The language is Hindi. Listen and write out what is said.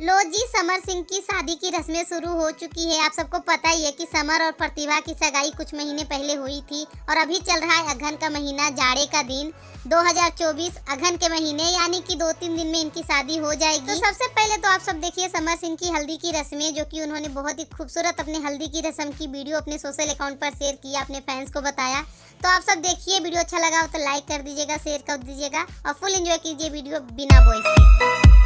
लो जी, समर सिंह की शादी की रस्में शुरू हो चुकी है। आप सबको पता ही है कि समर और प्रतिभा की सगाई कुछ महीने पहले हुई थी और अभी चल रहा है अगहन का महीना, जाड़े का दिन 2024। अगहन के महीने यानी कि 2-3 दिन में इनकी शादी हो जाएगी। तो सबसे पहले तो आप सब देखिए समर सिंह की हल्दी की रस्में, जो कि उन्होंने बहुत ही खूबसूरत अपने हल्दी की रस्म की वीडियो अपने सोशल अकाउंट पर शेयर किया, अपने फैंस को बताया। तो आप सब देखिए, वीडियो अच्छा लगा हो तो लाइक कर दीजिएगा, शेयर कर दीजिएगा और फुल एंजॉय कीजिए वीडियो बिना वॉइस के।